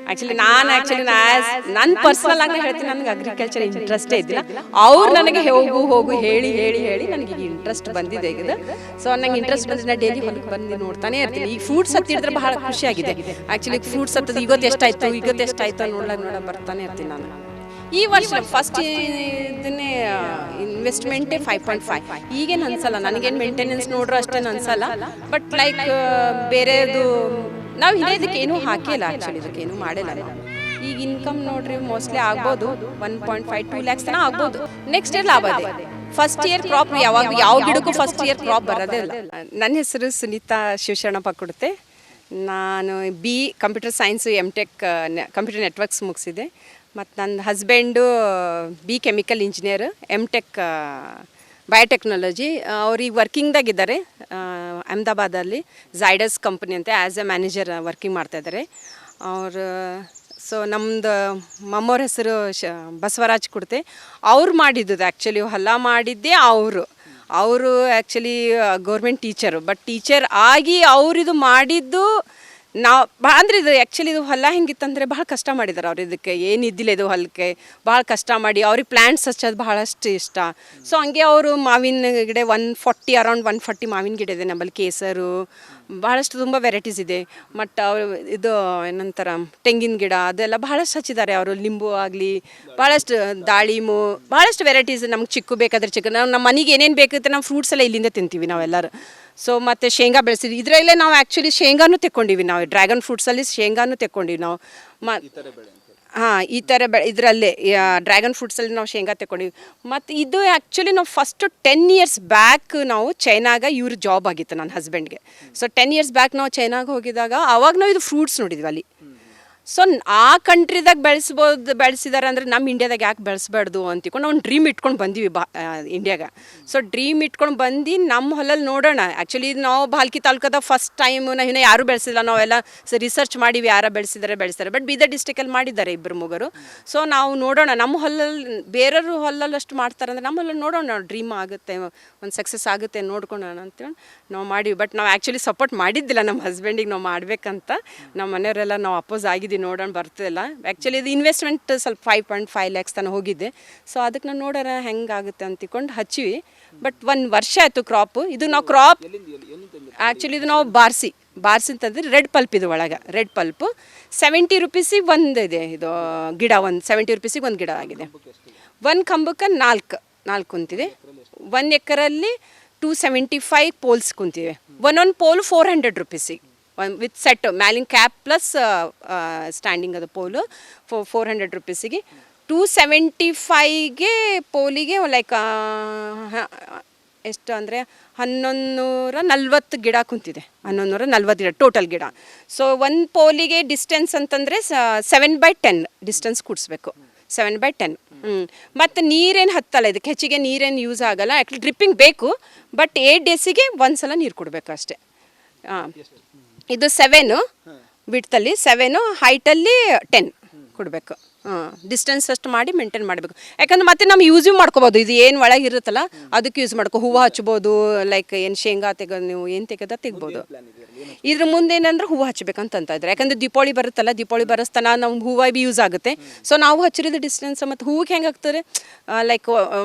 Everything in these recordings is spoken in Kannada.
ಆ್ಯಕ್ಚುಲಿ ನಾನು ಪರ್ಸನಲ್ ಆಗಿ ಹೇಳ್ತೀನಿ, ನನಗೆ ಅಗ್ರಿಕಲ್ಚರ್ ಇಂಟ್ರೆಸ್ಟೇ ಇದ್ದಿಲ್ಲ. ಅವ್ರು ನನಗೆ ಹೋಗು ಹೇಳಿ ಹೇಳಿ ಹೇಳಿ ನನಗೆ ಈಗ ಇಂಟ್ರೆಸ್ಟ್ ಬಂದಿದೆ ಈಗ. ಸೊ ನಂಗೆ ಇಂಟ್ರೆಸ್ಟ್ ಬಂದ್ರೆ ನಾನು ಡೈಲಿ ಹೊಲಕ್ಕೆ ಬಂದು ನೋಡ್ತಾನೆ ಇರ್ತೀನಿ. ಈಗ ಫ್ರೂಟ್ಸ್ ಹತ್ತಿದ್ರೆ ಬಹಳ ಖುಷಿಯಾಗಿದೆ. ಆ್ಯಕ್ಚುಲಿ ಫ್ರೂಟ್ಸ್ ಹತ್ತದ ಇವತ್ತು ಎಷ್ಟಾಯ್ತು ನೋಡ ಬರ್ತಾನೆ ಇರ್ತೀನಿ ನಾನು. ಈ ವರ್ಷ ಫಸ್ಟ್ ಇದನ್ನೇ ಇನ್ವೆಸ್ಟ್ಮೆಂಟೇ 5.5. ಈಗೇನು ಅನ್ಸಲ್ಲ ನನಗೇನು, ಮೇಂಟೆನೆನ್ಸ್ ನೋಡ್ರು ಅಷ್ಟೇನು ಅನ್ಸಲ್ಲ. ಬಟ್ ಲೈಕ್ ಬೇರೆದು ನಾವು ಇದಕ್ಕೆ ಏನೂ ಹಾಕಿಲ್ಲ, ಆ್ಯಕ್ಚುಲಿ ಇದಕ್ಕೆ ಏನೂ ಮಾಡಿಲ್ಲ ನಾವು. ಈಗ ಇನ್ಕಮ್ ನೋಡ್ರಿ ಮೋಸ್ಟ್ಲಿ ಆಗ್ಬೋದು 1.5-2 lakhs ತನಕ ಆಗ್ಬೋದು. ನೆಕ್ಸ್ಟ್ ಇಯರ್ ಲಾಭ ಇದೆ. ಫಸ್ಟ್ ಇಯರ್ ಕ್ರಾಪ್ ಯಾವ ಗಿಡಕ್ಕೂ ಫಸ್ಟ್ ಇಯರ್ ಕ್ರಾಪ್ ಬರೋದೇ ಇಲ್ಲ. ನನ್ನ ಹೆಸರು ಸುನೀತಾ ಶಿವಶರಣಪ್ಪ ಕೊಡುತ್ತೆ. ನಾನು computer science MTech computer networks ಮುಗಿಸಿದೆ. ಮತ್ತು ನನ್ನ husband chemical engineer, MTech biotechnology. ಅವ್ರಿಗೆ ವರ್ಕಿಂಗ್ದಾಗಿದ್ದಾರೆ ಅಹಮದಾಬಾದಲ್ಲಿ ಝೈಡಸ್ ಕಂಪ್ನಿ ಅಂತ ಆ್ಯಸ್ ಎ ಮ್ಯಾನೇಜರ್ ವರ್ಕಿಂಗ್ ಮಾಡ್ತಾಯಿದ್ದಾರೆ ಅವರು. ಸೊ ನಮ್ಮದು ಮಮ್ಮವ್ರ ಹೆಸರು ಬಸವರಾಜ್ ಕುಡ್ತೆ. ಅವ್ರು ಮಾಡಿದ್ದು ಆ್ಯಕ್ಚುಲಿ ಹೊಲ ಮಾಡಿದ್ದೇ ಅವರು actually government teacher. But teacher ಆಗಿ ಅವರಿದು ಮಾಡಿದ್ದು ನಾವು ಅಂದರೆ ಇದು ಆ್ಯಕ್ಚುಲಿ ಇದು ಹೊಲ ಹೆಂಗಿತ್ತಂದರೆ ಭಾಳ ಕಷ್ಟ ಮಾಡಿದ್ದಾರೆ ಅವ್ರು. ಇದಕ್ಕೆ ಏನಿದ್ದಿಲ್ಲ ಇದು ಹೊಲಕ್ಕೆ ಭಾಳ ಕಷ್ಟ ಮಾಡಿ ಅವ್ರಿಗೆ ಪ್ಲ್ಯಾಂಟ್ಸ್ ಹಚ್ಚೋದು ಬಹಳಷ್ಟು ಇಷ್ಟ. ಸೊ ಹಂಗೆ ಅವರು ಮಾವಿನ ಗಿಡ ಅರೌಂಡ್ 140 ಮಾವಿನ ಗಿಡ ಇದೆ ನಮ್ಮಲ್ಲಿ. ಕೇಸರು ಭಾಳಷ್ಟು ತುಂಬ ವೆರೈಟೀಸ್ ಇದೆ. ಮತ್ತು ಅವರು ಇದು ಏನಂತಾರೆ ತೆಂಗಿನ ಗಿಡ ಅದೆಲ್ಲ ಭಾಳಷ್ಟು ಹಚ್ಚಿದ್ದಾರೆ ಅವರು. ಲಿಂಬು ಆಗಲಿ ಭಾಳಷ್ಟು ದಾಳಿಂಬು ಭಾಳಷ್ಟು ವೆರೈಟೀಸ್. ನಮ್ಗೆ ಚಿಕ್ಕು ಬೇಕಾದ್ರೆ ಚಿಕ್ಕ, ನಮ್ಮ ಮನೆಗೆ ಏನೇನು ಬೇಕಿರುತ್ತೆ ನಾವು ಫ್ರೂಟ್ಸ್ ಎಲ್ಲ ಇಲ್ಲಿಂದ ತಿಂತೀವಿ ನಾವೆಲ್ಲರೂ. ಸೊ ಮತ್ತು ಶೇಂಗಾ ಬೆಳೆಸಿದ್ವಿ ಇದರಲ್ಲೇ ನಾವು. ಆ್ಯಕ್ಚುಲಿ ಶೇಂಗಾನು ತೆಕ್ಕೊಂಡಿವಿ ನಾವು. ಡ್ರ್ಯಾಗನ್ ಫ್ರೂಟ್ಸಲ್ಲಿ ಶೇಂಗಾನು ತೆಕ್ಕೊಂಡಿವಿ ನಾವು. ಈ ಥರ ಇದರಲ್ಲೇ ಡ್ರ್ಯಾಗನ್ ಫ್ರೂಟ್ಸಲ್ಲಿ ನಾವು ಶೇಂಗಾ ತೆಕ್ಕೊಂಡಿವಿ. ಮತ್ತು ಇದು ಆ್ಯಕ್ಚುಲಿ ನಾವು ಫಸ್ಟು 10 years ಬ್ಯಾಕ್ ನಾವು ಚೈನಾಗ ಇವ್ರ ಜಾಬ್ ಆಗಿತ್ತು ನನ್ನ ಹಸ್ಬೆಂಡ್ಗೆ. ಸೊ 10 years ಬ್ಯಾಕ್ ನಾವು ಚೈನಾಗ ಹೋಗಿದಾಗ ಆವಾಗ ನಾವು ಇದು ಫ್ರೂಟ್ಸ್ ನೋಡಿದ್ವಿ ಅಲ್ಲಿ. ಸೊ ಆ ಕಂಟ್ರಿದಾಗ ಬೆಳೆಸಿದ್ದಾರೆ ಅಂದರೆ ನಮ್ಮ ಇಂಡಿಯಾದಾಗ ಯಾಕೆ ಬೆಳೆಸ್ಬಾರ್ದು ಅಂತಿಕೊಂಡು ನಾವು ಡ್ರೀಮ್ ಇಟ್ಕೊಂಡು ಬಂದೀವಿ ಇಂಡಿಯಾಗ. ಸೊ ಡ್ರೀಮ್ ಇಟ್ಕೊಂಡು ಬಂದು ನಮ್ಮ ಹೊಲಲ್ಲಿ ನೋಡೋಣ. ಆ್ಯಕ್ಚುಲಿ ನಾವು ಭಾಲ್ಕಿ ತಾಲೂಕದ ಫಸ್ಟ್ ಟೈಮ್ ಇನ್ನೂ ಯಾರೂ ಬೆಳೆಸಿಲ್ಲ. ನಾವೆಲ್ಲ ರಿಸರ್ಚ್ ಮಾಡಿವಿ ಯಾರು ಬೆಳೆಸ್ತಾರೆ. ಬಟ್ ಬೀದರ್ ಡಿಸ್ಟಿಕಲ್ಲಿ ಮಾಡಿದ್ದಾರೆ 2-3. ಸೊ ನಾವು ನೋಡೋಣ ನಮ್ಮ ಹೊಲಲ್ಲಿ, ಬೇರೆಯವ್ರ ಹೊಲಲ್ಲಿ ಅಷ್ಟು ಮಾಡ್ತಾರೆ ಅಂದರೆ ನಮ್ಮ ಹೊಲಲ್ಲಿ ನೋಡೋಣ. ನಾವು ಡ್ರೀಮ್ ಆಗುತ್ತೆ, ಒಂದು ಸಕ್ಸಸ್ ಆಗುತ್ತೆ ನೋಡ್ಕೊಳ್ಳೋಣ ಅಂತೇಳಿ ನಾವು ಮಾಡಿವಿ. ಬಟ್ ನಾವು ಆ್ಯಕ್ಚುಲಿ ಸಪೋರ್ಟ್ ಮಾಡಿದ್ದಿಲ್ಲ ನಮ್ಮ ಹಸ್ಬೆಂಡಿಗೆ ನಾವು ಮಾಡಬೇಕಂತ. ನಮ್ಮ ಮನೆಯವರೆಲ್ಲ ನಾವು ಅಪೋಸ್ ಆಗಿದ್ದೀವಿ, ನೋಡೋಣ ಬರ್ತಿಲ್ಲ. ಆ್ಯಕ್ಚುಲಿ ಇದು ಇನ್ವೆಸ್ಟ್ಮೆಂಟ್ ಸ್ವಲ್ಪ 5.5 lakhs ತನಕ ಹೋಗಿದ್ದೆ. ಸೊ ಅದಕ್ಕೆ ನಾವು ನೋಡೋಣ ಹೆಂಗಾಗುತ್ತೆ ಅಂತಿಕೊಂಡು ಹಚ್ಚಿವಿ. ಬಟ್ 1 ವರ್ಷ ಆಯಿತು ಕ್ರಾಪು. ಇದು ನಾವು ಕ್ರಾಪ್ ಆ್ಯಕ್ಚುಲಿ ಇದು ನಾವು ಬಾರ್ಸಿ ಅಂತಂದ್ರೆ ರೆಡ್ ಪಲ್ಪ್. ಇದು ಒಳಗೆ ರೆಡ್ ಪಲ್ಪು 70 ರೂಪೀಸಿಗೆ ಒಂದು ಇದೆ. ಇದು ಗಿಡ 70 ರೂಪೀಸಿಗೆ ಒಂದು ಗಿಡ ಆಗಿದೆ. 1 ಕಂಬಕ್ಕೆ 4 ಕುಂತಿದೆ. 1 ಎಕರಲ್ಲಿ 275 ಪೋಲ್ಸ್ ಕುಂತಿವೆ. ಒಂದೊಂದು ಪೋಲು 400 ರೂಪೀಸಿಗೆ ವಿತ್ ಸೆಟ್ ಮ್ಯಾಲಿನ ಕ್ಯಾಪ್ ಪ್ಲಸ್ ಸ್ಟ್ಯಾಂಡಿಂಗ್ ಅದು ಪೋಲು 400 ರೂಪೀಸಿಗೆ. 275ಗೆ ಪೋಲಿಗೆ ಲೈಕ್ ಎಷ್ಟು ಅಂದರೆ 1140 ಗಿಡ ಕುಂತಿದೆ. 1140 ಗಿಡ ಟೋಟಲ್ ಗಿಡ. ಸೊ ಒಂದು ಪೋಲಿಗೆ ಡಿಸ್ಟೆನ್ಸ್ ಅಂತಂದರೆ 7/10 ಡಿಸ್ಟೆನ್ಸ್ ಕೂಡಿಸ್ಬೇಕು. 7/10. ಮತ್ತು ನೀರೇನು ಹತ್ತಲ್ಲ ಇದಕ್ಕೆ, ಹೆಚ್ಚಿಗೆ ನೀರೇನು ಯೂಸ್ ಆಗಲ್ಲ. ಯಾಕೆ ಡ್ರಿಪ್ಪಿಂಗ್ ಬೇಕು. ಬಟ್ 8 ಡೇಸಿಗೆ ಒಂದು ಸಲ ನೀರು ಕೊಡಬೇಕು ಅಷ್ಟೇ. ಇದು 7 ಬಿಡ್ತಲ್ಲಿ 7, ಹೈಟಲ್ಲಿ 10 ಕೊಡಬೇಕು. ಡಿಸ್ಟೆನ್ಸ್ ಅಷ್ಟು ಮಾಡಿ ಮೇಂಟೈನ್ ಮಾಡಬೇಕು. ಯಾಕಂದ್ರೆ ಮತ್ತೆ ನಾವು ಯೂಸ್ ಮಾಡ್ಕೋಬೋದು. ಇದು ಏನು ಒಳಗೆ ಇರುತ್ತಲ್ಲ ಅದಕ್ಕೆ ಯೂಸ್ ಮಾಡ್ಕೊ. ಹೂವು ಹಚ್ಬೋದು, ಲೈಕ್ ಏನು ಶೇಂಗಾ ನೀವು ಏನು ತೆಗ್ಬೋದು. ಇದ್ರ ಮುಂದೆ ಏನಂದ್ರೆ ಹೂವು ಹಚ್ಬೇಕಂತ ಇದ್ದಾರೆ. ಯಾಕಂದರೆ ದೀಪಾವಳಿ ಬರುತ್ತಲ್ಲ, ದೀಪಾವಳಿ ಬರೋಸ್ತನ ನಾವು ಹೂವು ಬಿ ಯೂಸ್ ಆಗುತ್ತೆ. ಸೊ ನಾವು ಹಚ್ಚಿರೋದು ಡಿಸ್ಟೆನ್ಸ್. ಮತ್ತು ಹೂವಿಗೆ ಹೆಂಗೆ ಆಗ್ತದೆ ಲೈಕ್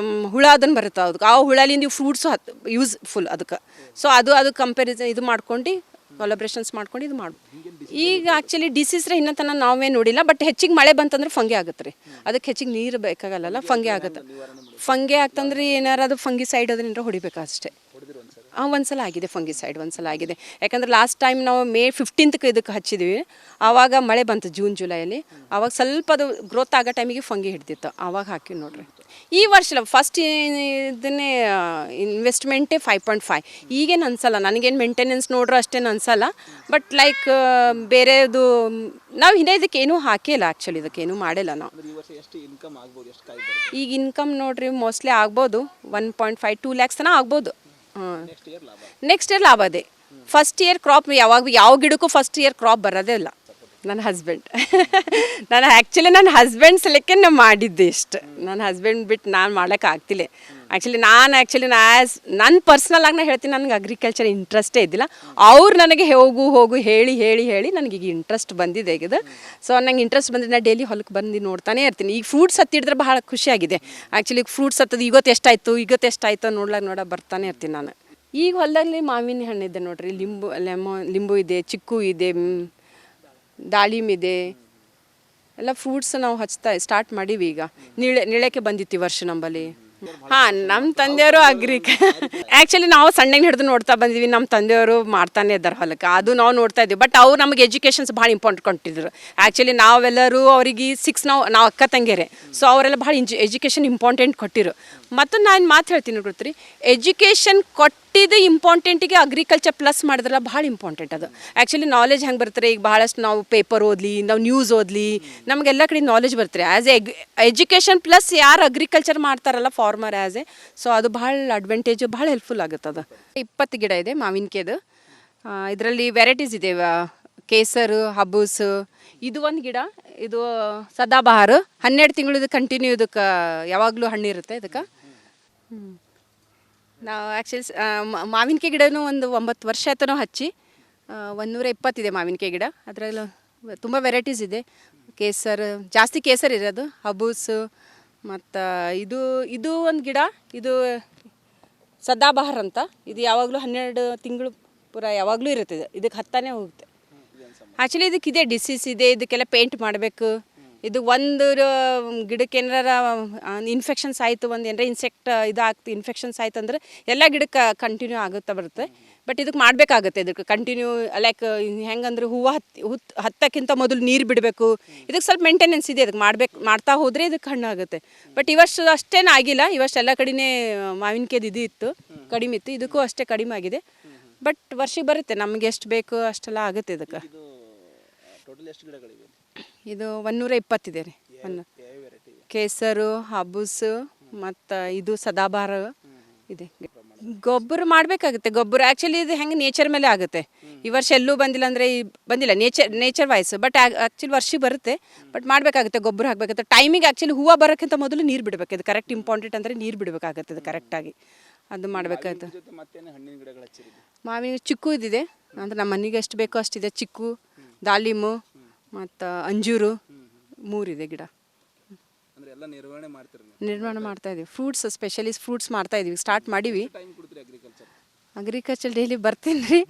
ಹುಳ ಅದನ್ನು ಬರುತ್ತೆ. ಅದಕ್ಕೆ ಆ ಹುಳಲಿಂದ ಫ್ರೂಟ್ಸು ಯೂಸ್ಫುಲ್ ಅದಕ್ಕೆ. ಸೊ ಅದು ಕಂಪ್ಯಾರಿಸನ್ ಇದು ಮಾಡ್ಕೊಂಡು ಕೊಲಾಬ್ರೇಷನ್ಸ್ ಮಾಡ್ಕೊಂಡು ಇದು ಮಾಡ್ಬೋದು. ಈಗ ಆ್ಯಕ್ಚುಲಿ ಡಿಸೀಸ್ರೆ ಇನ್ನೂ ತನಕ ನಾವೇ ನೋಡಿಲ್ಲ. ಬಟ್ ಹೆಚ್ಚಿಗೆ ಮಳೆ ಬಂತಂದ್ರೆ ಫಂಗೆ ಆಗುತ್ತೆ ರೀ. ಅದಕ್ಕೆ ಹೆಚ್ಚಿಗೆ ನೀರು ಬೇಕಾಗಲ್ಲ, ಫಂಗೆ ಆಗುತ್ತೆ. ಫಂಗೆ ಆಗ್ತಂದ್ರೆ ಏನಾರು ಅದು ಫಂಗಿ ಸೈಡ್ ಅದನ್ನ ಹೊಡಿಬೇಕು ಅಷ್ಟೇ. ಒಂದ್ಸಲ ಆಗಿದೆ ಫಂಗಿಸೈಡ್, ಒಂದ್ಸಲ ಆಗಿದೆ. ಯಾಕಂದ್ರೆ ಲಾಸ್ಟ್ ಟೈಮ್ ನಾವು May 15ಕ್ಕೆ ಇದಕ್ಕೆ ಹಚ್ಚಿದ್ವಿ. ಆವಾಗ ಮಳೆ ಬಂತು ಜೂನ್ ಜುಲೈಯಲ್ಲಿ. ಆವಾಗ ಸ್ವಲ್ಪ ಅದು ಗ್ರೋತ್ ಆಗೋ ಟೈಮಿಗೆ ಫಂಗಿ ಹಿಡ್ದಿತ್ತು, ಆವಾಗ ಹಾಕಿ ನೋಡ್ರಿ. ಈ ವರ್ಷ ಫಸ್ಟ್ ಇದನ್ನೇ ಇನ್ವೆಸ್ಟ್ಮೆಂಟೇ 5.5. ಈಗೇನು ಅನ್ಸಲ್ಲ ನನಗೇನು, ಮೇಂಟೆನೆನ್ಸ್ ನೋಡ್ರು ಅಷ್ಟೇನು ಅನ್ಸಲ್ಲ. ಬಟ್ ಲೈಕ್ ಬೇರೆದು ನಾವು ಇದಕ್ಕೆ ಏನೂ ಹಾಕಿಲ್ಲ, ಆ್ಯಕ್ಚುಲಿ ಇದಕ್ಕೆ ಏನೂ ಮಾಡಿಲ್ಲ ನಾವು. ಈಗ ಇನ್ಕಮ್ ನೋಡ್ರಿ ಮೋಸ್ಟ್ಲಿ ಆಗ್ಬೋದು 1.5-2 lakhs ತನಕ ಆಗ್ಬೋದು. ನೆಕ್ಸ್ಟ್ ಇಯರ್ ಲಾಭ ಅದೇ. ಫಸ್ಟ್ ಇಯರ್ ಕ್ರಾಪ್ ಯಾವ ಗಿಡಕ್ಕೂ ಫಸ್ಟ್ ಇಯರ್ ಕ್ರಾಪ್ ಬರೋದೇ ಇಲ್ಲ. ನನ್ನ ಹಸ್ಬೆಂಡ್ ನಾನು ಹಸ್ಬೆಂಡ್ ಸಲಕ್ಕೆ ನಾನು ಮಾಡಿದ್ದೆ ಇಷ್ಟು. ನನ್ನ ಹಸ್ಬೆಂಡ್ ಬಿಟ್ಟು ನಾನು ಮಾಡೋಕೆ ಆಗ್ತಿಲ್ಲ. ಆ್ಯಕ್ಚುಲಿ ನನ್ನ ಪರ್ಸ್ನಲ್ ಆಗಿ ನಾನು ಹೇಳ್ತೀನಿ, ನನಗೆ ಅಗ್ರಿಕಲ್ಚರ್ ಇಂಟ್ರೆಸ್ಟೇ ಇದ್ದಿಲ್ಲ. ಅವ್ರು ನನಗೆ ಹೋಗು ಹೇಳಿ ಹೇಳಿ ಹೇಳಿ ನನಗೆ ಈಗ ಇಂಟ್ರೆಸ್ಟ್ ಬಂದಿದೆ ಈಗ. ಸೊ ನಂಗೆ ಇಂಟ್ರೆಸ್ಟ್ ಬಂದರೆ ನಾನು ಡೈಲಿ ಹೊಲಕ್ಕೆ ಬಂದು ನೋಡ್ತಾನೆ ಇರ್ತೀನಿ. ಈಗ ಫ್ರೂಟ್ಸ್ ಹತ್ತಿಡಿದ್ರೆ ಬಹಳ ಖುಷಿಯಾಗಿದೆ. ಆ್ಯಕ್ಚುಲಿ ಫ್ರೂಟ್ಸ್ ಹತ್ತದು ಇವತ್ತು ಎಷ್ಟಾಯ್ತು ನೋಡ ಬರ್ತಾನೆ ಇರ್ತೀನಿ ನಾನು. ಈಗ ಹೊಲದಲ್ಲಿ ಮಾವಿನ ಹಣ್ಣಿದೆ ನೋಡ್ರಿ, ಲಿಂಬು ಇದೆ, ಚಿಕ್ಕು ಇದೆ, ದಾಳಿಂಬೆ ಇದೆ, ಎಲ್ಲ ಫ್ರೂಟ್ಸ್ ನಾವು ಸ್ಟಾರ್ಟ್ ಮಾಡೀವಿ. ಈಗ ನಿಳೆಕ್ಕೆ ಬಂದಿತ್ತು ಈ ವರ್ಷ ನಂಬಲ್ಲಿ. ಹಾಂ, ನಮ್ಮ ತಂದೆಯವರು ಆ್ಯಕ್ಚುಲಿ ನಾವು ಸಣ್ಣಗೆ ಹಿಡಿದು ನೋಡ್ತಾ ಬಂದೀವಿ. ನಮ್ಮ ತಂದೆಯವರು ಮಾಡ್ತಾನೆ ಇದ್ದಾರೆ ಹೊಲಕ್ಕೆ, ಅದು ನಾವು ನೋಡ್ತಾ ಇದ್ದೀವಿ. ಬಟ್ ಅವ್ರು ನಮಗೆ ಎಜುಕೇಷನ್ಸ್ ಭಾಳ ಇಂಪಾರ್ಟೆಂಟ್ ಕೊಟ್ಟಿದ್ರು. ಆ್ಯಕ್ಚುಲಿ ನಾವೆಲ್ಲರೂ ಅವರಿಗೆ ನಾವು ಅಕ್ಕ ತಂಗಿಯರೇ, ಸೊ ಅವರೆಲ್ಲ ಭಾಳ ಎಜುಕೇಷನ್ ಇಂಪಾರ್ಟೆಂಟ್ ಕೊಟ್ಟಿರು. ಮತ್ತು ನಾನು ಮಾತು ಹೇಳ್ತೀನಿ ಗೊತ್ತ್ರಿ, ಎಜುಕೇಷನ್ ಕೊಟ್ಟಿದ್ದು ಇಂಪಾರ್ಟೆಂಟಿಗೆ ಅಗ್ರಿಕಲ್ಚರ್ ಪ್ಲಸ್ ಮಾಡಿದ್ರಲ್ಲ ಭಾಳ ಇಂಪಾರ್ಟೆಂಟ್ ಅದು. ಆ್ಯಕ್ಚುಲಿ ನಾಲೆಜ್ ಹೆಂಗೆ ಬರ್ತಾರೆ, ಈಗ ಭಾಳಷ್ಟು ನಾವು ಪೇಪರ್ ಓದಲಿ, ನಾವು ನ್ಯೂಸ್ ಓದಲಿ, ನಮಗೆಲ್ಲ ಕಡೆ ನಾಲೆಜ್ ಬರ್ತಾರೆ. ಆ್ಯಸ್ ಎಜುಕೇಷನ್ ಪ್ಲಸ್ ಯಾರು ಅಗ್ರಿಕಲ್ಚರ್ ಮಾಡ್ತಾರಲ್ಲ ಫಾರ್ಮರ್ ಸೊ ಅದು ಭಾಳ ಅಡ್ವಾಂಟೇಜು, ಭಾಳ ಹೆಲ್ಪ್ಫುಲ್ ಆಗುತ್ತೆ ಅದು. 20 ಗಿಡ ಇದೆ ಮಾವಿನಕಾಯ್ದು. ಇದರಲ್ಲಿ ವೆರೈಟೀಸ್ ಇದೆ, ಕೇಸರು, ಹಬ್ಬೂಸ್. ಇದು ಒಂದು ಗಿಡ, ಇದು ಸದಾಬಹಾರ. 12 ತಿಂಗಳು ಕಂಟಿನ್ಯೂ ಇದಕ್ಕೆ ಯಾವಾಗಲೂ ಹಣ್ಣಿರುತ್ತೆ ಇದಕ್ಕೆ. ನಾವು ಆ್ಯಕ್ಚುಲಿ ಮಾವಿನಕಾಯಿ ಗಿಡನೂ ಒಂದು 9 ವರ್ಷ ಆಯ್ತು ನಾವು ಹಚ್ಚಿ. 120 ಇದೆ ಮಾವಿನಕಾಯಿ ಗಿಡ. ಅದರಲ್ಲಿ ತುಂಬ ವೆರೈಟೀಸ್ ಇದೆ. ಜಾಸ್ತಿ ಕೇಸರ್ ಇರೋದು, ಹಬ್ಬೂಸು. ಮತ್ತು ಇದು ಒಂದು ಗಿಡ, ಇದು ಸದಾಬಹಾರ್ ಅಂತ. ಇದು ಯಾವಾಗಲೂ 12 ತಿಂಗಳು ಪೂರ ಯಾವಾಗಲೂ ಇರುತ್ತೆ. ಇದಕ್ಕೆ ಹತ್ತಾನೆ ಹೋಗುತ್ತೆ. ಆ್ಯಕ್ಚುಲಿ ಇದಕ್ಕಿದೆ ಡಿಸೀಸ್ ಇದೆ, ಇದಕ್ಕೆಲ್ಲ ಪೇಂಟ್ ಮಾಡಬೇಕು. ಇದು ಒಂದು ಗಿಡಕ್ಕೆ ಏನಾರ ಇನ್ಫೆಕ್ಷನ್ಸ್ ಆಯಿತು, ಒಂದು ಏನಾರ ಇನ್ಫೆಕ್ಷನ್ಸ್ ಆಯ್ತು ಅಂದ್ರೆ ಎಲ್ಲ ಗಿಡಕ್ಕೆ ಕಂಟಿನ್ಯೂ ಬರುತ್ತೆ. ಬಟ್ ಇದಕ್ಕೆ ಮಾಡಬೇಕಾಗುತ್ತೆ, ಇದಕ್ಕೆ ಕಂಟಿನ್ಯೂ ಲೈಕ್ ಹೆಂಗಂದ್ರೆ ಹೂವು ಹತ್ತಕ್ಕಿಂತ ಮೊದಲು ನೀರು ಬಿಡಬೇಕು. ಇದಕ್ಕೆ ಸ್ವಲ್ಪ ಮೇಂಟೆನೆನ್ಸ್ ಇದೆ, ಇದಕ್ಕೆ ಮಾಡ್ತಾ ಹೋದರೆ ಇದಕ್ಕೆ ಹಣ್ಣು ಆಗುತ್ತೆ. ಬಟ್ ಈ ವರ್ಷ ಅಷ್ಟೇನು ಆಗಿಲ್ಲ. ಈ ವರ್ಷ ಎಲ್ಲ ಕಡೆನೇ ಮಾವಿನಕಾಯ್ದು ಇದು ಇತ್ತು, ಕಡಿಮೆ ಇತ್ತು. ಇದಕ್ಕೂ ಅಷ್ಟೇ ಕಡಿಮೆ ಆಗಿದೆ. ಬಟ್ ವರ್ಷಕ್ಕೆ ಬರುತ್ತೆ, ನಮಗೆ ಎಷ್ಟು ಬೇಕು ಅಷ್ಟೆಲ್ಲ ಆಗುತ್ತೆ ಇದಕ್ಕೆ. ಇದು 120 ಇದೆ ರೀ. ಕೇಸರು, ಹಬ್ಬೂಸು ಮತ್ತು ಇದು ಸದಾಬಹಾರ ಇದೆ. ಗೊಬ್ಬರ ಮಾಡಬೇಕಾಗುತ್ತೆ. ಗೊಬ್ಬರ ಆ್ಯಕ್ಚುಲಿ ಇದು ಹೆಂಗೆ ನೇಚರ್ ಮೇಲೆ ಆಗುತ್ತೆ. ಈ ವರ್ಷ ಎಲ್ಲೂ ಬಂದಿಲ್ಲ ನೇಚರ್ ವಾಯ್ಸ್. ಬಟ್ ಆ್ಯಕ್ಚುಲಿ ವರ್ಷಕ್ಕೆ ಬರುತ್ತೆ. ಬಟ್ ಮಾಡಬೇಕಾಗುತ್ತೆ, ಗೊಬ್ಬರ ಹಾಕಬೇಕಾಗುತ್ತೆ ಟೈಮಿಗೆ. ಆ್ಯಕ್ಚುಲಿ ಹೂವು ಬರೋಕ್ಕಿಂತ ಮೊದಲು ನೀರು ಬಿಡಬೇಕು. ಇದು ಕರೆಕ್ಟ್ ಇಂಪಾರ್ಟೆಂಟ್ ಅಂದರೆ ನೀರು ಬಿಡಬೇಕಾಗುತ್ತೆ, ಇದು ಕರೆಕ್ಟಾಗಿ ಅದು ಮಾಡಬೇಕಾಗುತ್ತೆ. ಮಾವಿನ ಚಿಕ್ಕು ಇದಿದೆ, ಅಂದರೆ ನಮ್ಮ ಮನೆಗೆ ಎಷ್ಟು ಬೇಕೋ ಅಷ್ಟಿದೆ. ಚಿಕ್ಕು, ದಾಳಿಂಬು ಮತ್ತು ಅಂಜೂರು 3 ಇದೆ ಗಿಡ. ನಿರ್ವಹಣೆ ಮಾಡ್ತಾ ಇದೀವಿ. ಫ್ರೂಟ್ಸ್ ಸ್ಪೆಷಲಿ ಫ್ರೂಟ್ಸ್ ಮಾಡ್ತಾ ಇದೀವಿ, ಸ್ಟಾರ್ಟ್ ಮಾಡೀವಿ. ಅಗ್ರಿಕಲ್ಚರ್ ಡೈಲಿ ಬರ್ತೀನಿ ರೀ,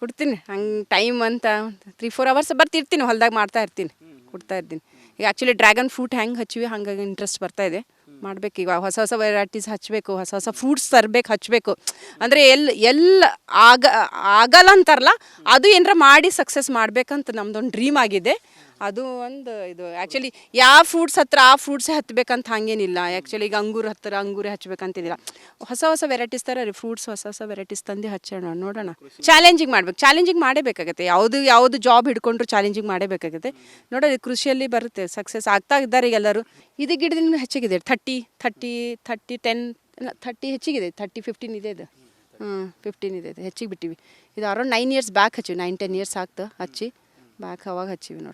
ಕೊಡ್ತೀನಿ. ಹಂಗೆ ಟೈಮ್ ಅಂತ 3-4 ಅವರ್ಸ್ ಬರ್ತಿರ್ತೀನಿ, ಹೊಲ್ದಾಗ ಮಾಡ್ತಾ ಇರ್ತೀನಿ, ಕೊಡ್ತಾ ಇರ್ತೀನಿ. ಈಗ ಆ್ಯಕ್ಚುಲಿ ಡ್ರ್ಯಾಗನ್ ಫ್ರೂಟ್ ಹೆಂಗೆ ಹಚ್ಚಿವಿ ಹಾಗಾಗಿ ಇಂಟ್ರೆಸ್ಟ್ ಬರ್ತಾ ಇದೆ. ಮಾಡಬೇಕು ಈಗ, ಹೊಸ ವೆರೈಟೀಸ್ ಹಚ್ಚಬೇಕು, ಹೊಸ ಫ್ರೂಟ್ಸ್ ತರಬೇಕು, ಹಚ್ಚಬೇಕು. ಅಂದರೆ ಆಗಲ್ಲ ಅಂತಾರಲ್ಲ, ಅದು ಏನಾರ ಮಾಡಿ ಸಕ್ಸಸ್ ಮಾಡ್ಬೇಕಂತ ನಮ್ದೊಂದು ಡ್ರೀಮ್ ಆಗಿದೆ. ಅದು ಒಂದು ಇದು ಆ್ಯಕ್ಚುಲಿ ಯಾವ ಫ್ರೂಟ್ಸ್ ಹತ್ರ ಆ ಫ್ರೂಟ್ಸೇ ಹತ್ತಬೇಕಂತ ಹಾಗೇನಿಲ್ಲ. ಆ್ಯಕ್ಚುಲಿ ಈಗ ಅಂಗೂರು ಹತ್ತಿರ ಅಂಗೂರೇ ಹಚ್ಬೇಕಂತಿಲ್ಲ. ಹೊಸ ಫ್ರೂಟ್ಸ್ ಥರ ರೀ, ಫ್ರೂಟ್ಸ್ ಹೊಸ ವೆರೈಟೀಸ್ ತಂದು ಹಚ್ಚೋಣ, ನೋಡೋಣ. ಚಾಲೆಂಜಿಂಗ್ ಮಾಡಬೇಕಾಗತ್ತೆ. ಯಾವುದು ಜಾಬ್ ಹಿಡ್ಕೊಂಡ್ರು ಚಾಲೆಂಜಿಂಗ್ ಮಾಡಬೇಕಾಗುತ್ತೆ. ನೋಡೋದು ಕೃಷಿಯಲ್ಲಿ ಬರುತ್ತೆ, ಸಕ್ಸಸ್ ಆಗ್ತಾ ಇದ್ದಾರೆ ಈಗ ಎಲ್ಲರೂ. ಇದು ಗಿಡದಿಂದ ಹೆಚ್ಚಿಗಿದೆ 30 ಹೆಚ್ಚಿಗಿದೆ. 15 ಇದೆ ಇದು. 15 ಇದೆ, ಹೆಚ್ಚಿಗೆ ಬಿಟ್ಟಿವಿ. ಇದು ಅರೌಂಡ್ 9 ಇಯರ್ಸ್ ಬ್ಯಾಕ್ ಹಚ್ಚಿವಿ. 9-10 ಇಯರ್ಸ್ ಆಗ್ತಾ ಹಚ್ಚಿ ಬ್ಯಾಕ್ ಅವಾಗ ಹಚ್ಚಿವಿ ನೋಡಿ.